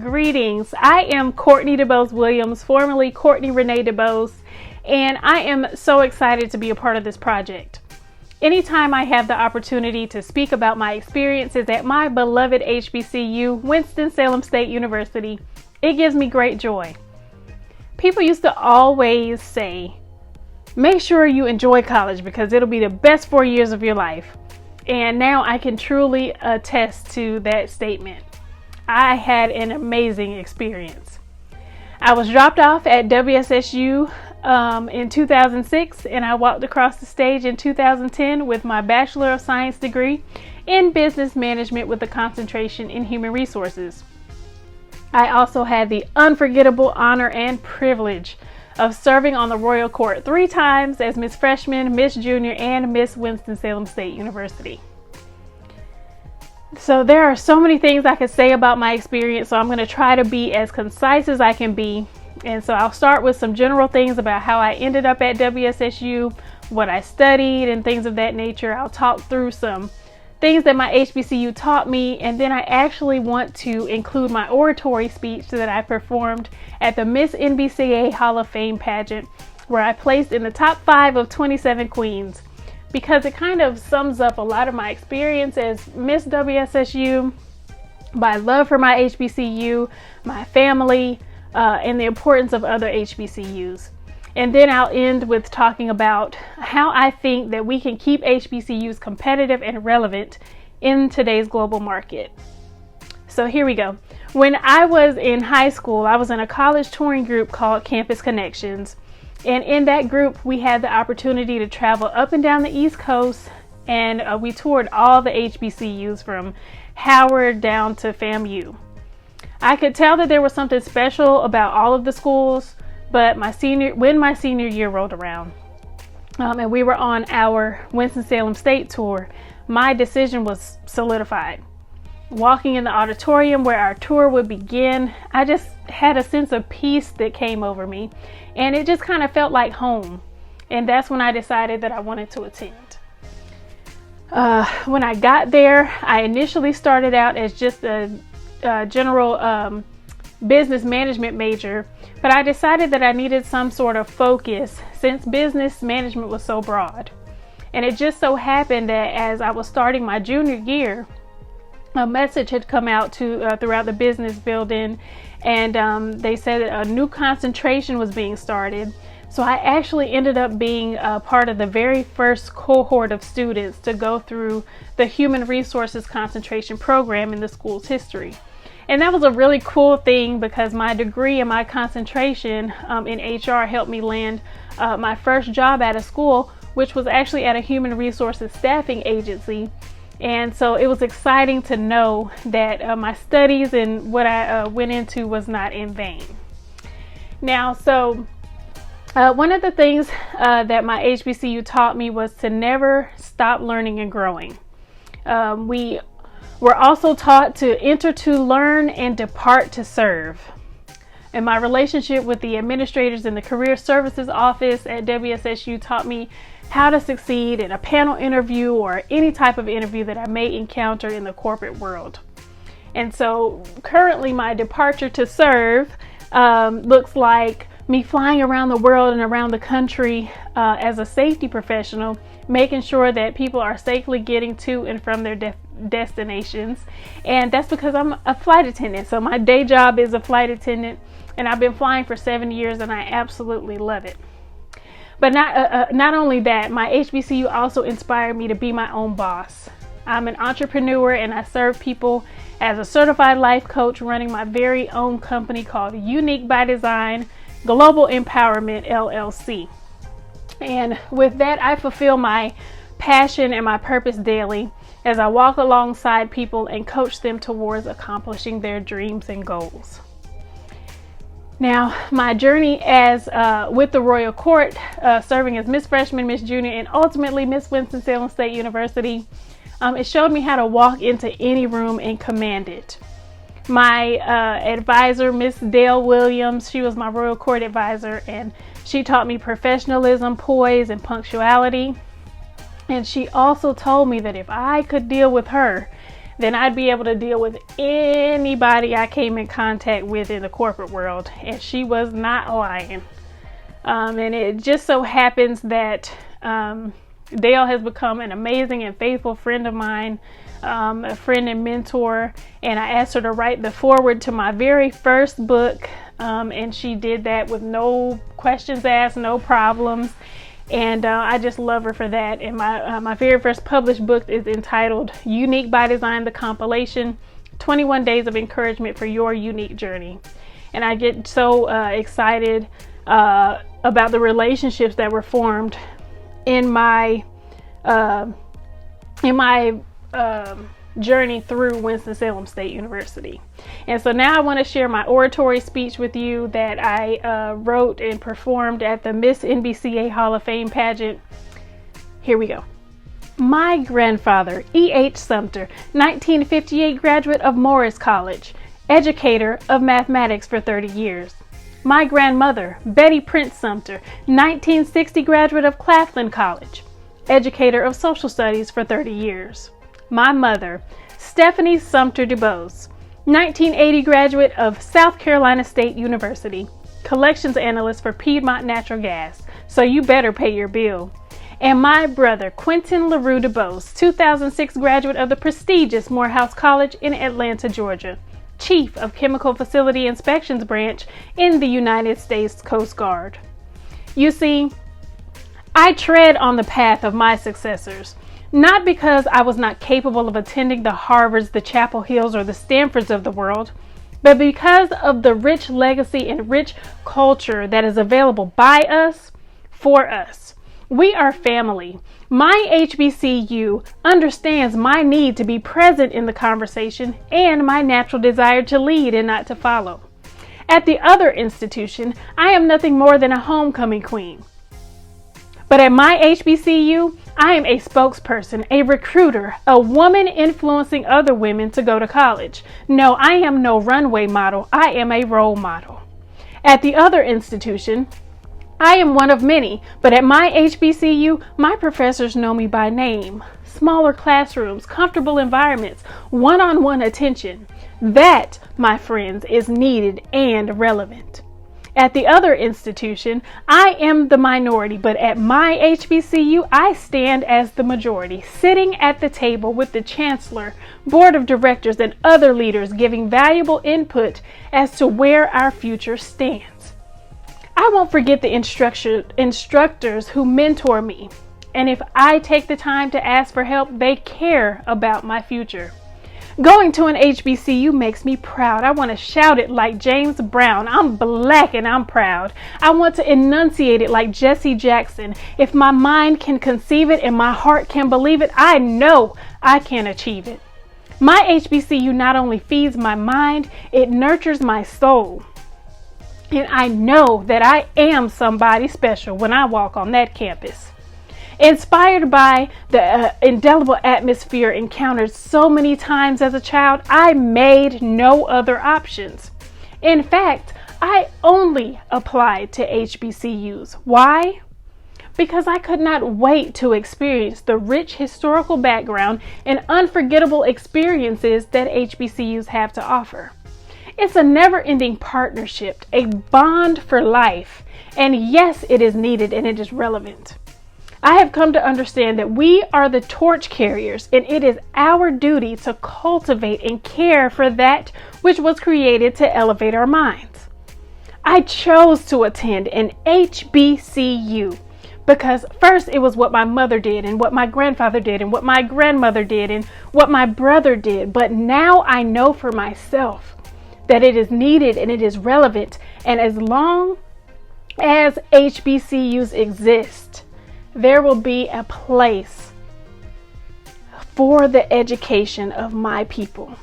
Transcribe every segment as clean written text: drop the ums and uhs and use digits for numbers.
Greetings. I am Courtney DeBose Williams, formerly Courtney Renee DeBose, and I am so excited to be a part of this project. Anytime I have the opportunity to speak about my experiences at my beloved HBCU, Winston-Salem State University, it gives me great joy. People used to always say, make sure you enjoy college because it'll be the best 4 years of your life. And now I can truly attest to that statement. I had an amazing experience. I was dropped off at WSSU in 2006, and I walked across the stage in 2010 with my Bachelor of Science degree in Business Management with a concentration in Human Resources. I also had the unforgettable honor and privilege of serving on the Royal Court 3 times as Miss Freshman, Miss Junior, and Miss Winston-Salem State University. So there are so many things I could say about my experience, so I'm going to try to be as concise as I can be. And so I'll start with some general things about how I ended up at WSSU, what I studied, and things of that nature. I'll talk through some things that my HBCU taught me, and then I actually want to include my oratory speech that I performed at the Miss NBCA Hall of Fame pageant, where I placed in the top 5 of 27 queens, because it kind of sums up a lot of my experience as Miss WSSU, my love for my HBCU, my family, and the importance of other HBCUs. And then I'll end with talking about how I think that we can keep HBCUs competitive and relevant in today's global market. So here we go. When I was in high school, I was in a college touring group called Campus Connections. And in that group, we had the opportunity to travel up and down the East Coast, and we toured all the HBCUs from Howard down to FAMU. I could tell that there was something special about all of the schools, but when my senior year rolled around, and we were on our Winston-Salem State tour, my decision was solidified. Walking in the auditorium where our tour would begin, I just had a sense of peace that came over me, and it just kind of felt like home. And that's when I decided that I wanted to attend. When I got there, I initially started out as just a general business management major, but I decided that I needed some sort of focus since business management was so broad. And it just so happened that as I was starting my junior year, a message had come out throughout the business building, and they said that a new concentration was being started. So I actually ended up being a part of the very first cohort of students to go through the Human Resources concentration program in the school's history. And that was a really cool thing because my degree and my concentration in HR helped me land my first job at a school, which was actually at a human resources staffing agency. And so it was exciting to know that my studies and what I went into was not in vain. Now, so one of the things that my HBCU taught me was to never stop learning and growing. We were also taught to enter to learn and depart to serve. And my relationship with the administrators in the Career Services Office at WSSU taught me how to succeed in a panel interview or any type of interview that I may encounter in the corporate world. And so currently my departure to serve looks like me flying around the world and around the country as a safety professional, making sure that people are safely getting to and from their destinations. And that's because I'm a flight attendant. So my day job is a flight attendant, and I've been flying for 7 years, and I absolutely love it. But not only that, my HBCU also inspired me to be my own boss. I'm an entrepreneur, and I serve people as a certified life coach running my very own company called Uniik By Design Global Empowerment LLC. And with that, I fulfill my passion and my purpose daily as I walk alongside people and coach them towards accomplishing their dreams and goals. Now, my journey as with the Royal Court, serving as Miss Freshman, Miss Junior, and ultimately Miss Winston-Salem State University, it showed me how to walk into any room and command it. My advisor, Miss Dale Williams, she was my Royal Court advisor, and she taught me professionalism, poise, and punctuality. And she also told me that if I could deal with her, then I'd be able to deal with anybody I came in contact with in the corporate world. And she was not lying. And it just so happens that Dale has become an amazing and faithful friend of mine, a friend and mentor, and I asked her to write the foreword to my very first book, and she did that with no questions asked, no problems, and I just love her for that. And my very first published book is entitled Uniik By Design, the compilation, 21 Days of Encouragement for Your Unique Journey. And I get so excited about the relationships that were formed in my journey through Winston-Salem State University. And so now I want to share my oratory speech with you that I wrote and performed at the Miss NBCA Hall of Fame pageant. Here we go. My grandfather, E.H. Sumter, 1958 graduate of Morris College, educator of mathematics for 30 years. My grandmother, Betty Prince Sumter, 1960 graduate of Claflin College, educator of social studies for 30 years. My mother, Stephanie Sumter DuBose, 1980 graduate of South Carolina State University, collections analyst for Piedmont Natural Gas, so you better pay your bill. And my brother, Quentin LaRue DuBose, 2006 graduate of the prestigious Morehouse College in Atlanta, Georgia, Chief of Chemical Facility Inspections Branch in the United States Coast Guard. You see, I tread on the path of my successors, not because I was not capable of attending the Harvards, the Chapel Hills, or the Stanfords of the world, but because of the rich legacy and rich culture that is available by us, for us. We are family. My HBCU understands my need to be present in the conversation and my natural desire to lead and not to follow. At the other institution, I am nothing more than a homecoming queen. But at my HBCU, I am a spokesperson, a recruiter, a woman influencing other women to go to college. No, I am no runway model. I am a role model. At the other institution, I am one of many, but at my HBCU, my professors know me by name. Smaller classrooms, comfortable environments, one-on-one attention. That, my friends, is needed and relevant. At the other institution, I am the minority, but at my HBCU, I stand as the majority, sitting at the table with the chancellor, board of directors, and other leaders giving valuable input as to where our future stands. I won't forget the instructors who mentor me, and if I take the time to ask for help, they care about my future. Going to an HBCU makes me proud. I want to shout it like James Brown. I'm black and I'm proud. I want to enunciate it like Jesse Jackson. If my mind can conceive it and my heart can believe it, I know I can achieve it. My HBCU not only feeds my mind, it nurtures my soul. And I know that I am somebody special when I walk on that campus. Inspired by the indelible atmosphere encountered so many times as a child, I made no other options. In fact, I only applied to HBCUs. Why? Because I could not wait to experience the rich historical background and unforgettable experiences that HBCUs have to offer. It's a never-ending partnership, a bond for life, and yes, it is needed and it is relevant. I have come to understand that we are the torch carriers, and it is our duty to cultivate and care for that which was created to elevate our minds. I chose to attend an HBCU because first it was what my mother did and what my grandfather did and what my grandmother did and what my brother did, but now I know for myself that it is needed and it is relevant, and as long as HBCUs exist, there will be a place for the education of my people.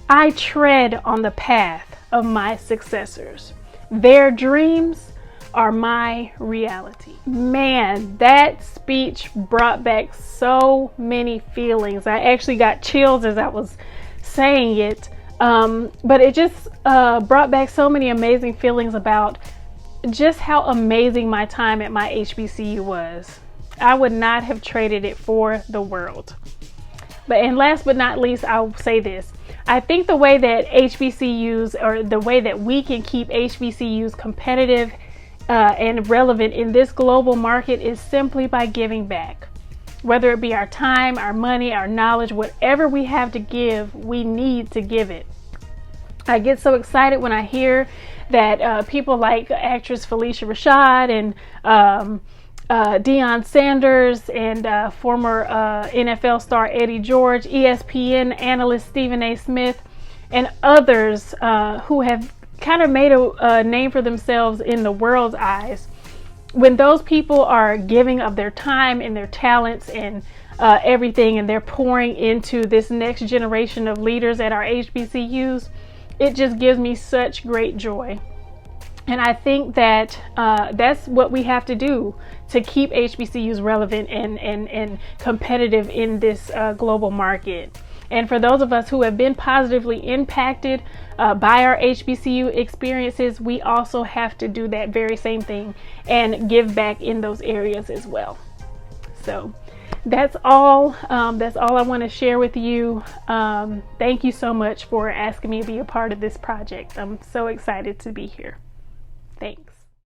I tread on the path of my successors. Their dreams are my reality. Man, that speech brought back so many feelings. I actually got chills as I was saying it. But it just brought back so many amazing feelings about just how amazing my time at my HBCU was. I would not have traded it for the world. And last but not least, I'll say this. I think the way that HBCUs, or the way that we can keep HBCUs competitive and relevant in this global market, is simply by giving back. Whether it be our time, our money, our knowledge, whatever we have to give, we need to give it. I get so excited when I hear that people like actress Felicia Rashad and Deion Sanders and former NFL star Eddie George, ESPN analyst Stephen A. Smith, and others who have kind of made a name for themselves in the world's eyes. When those people are giving of their time and their talents and everything, and they're pouring into this next generation of leaders at our HBCUs, it just gives me such great joy. And I think that that's what we have to do to keep HBCUs relevant and competitive in this global market. And for those of us who have been positively impacted by our HBCU experiences, we also have to do that very same thing and give back in those areas as well. So that's all I want to share with you. Thank you so much for asking me to be a part of this project. I'm so excited to be here. Thanks.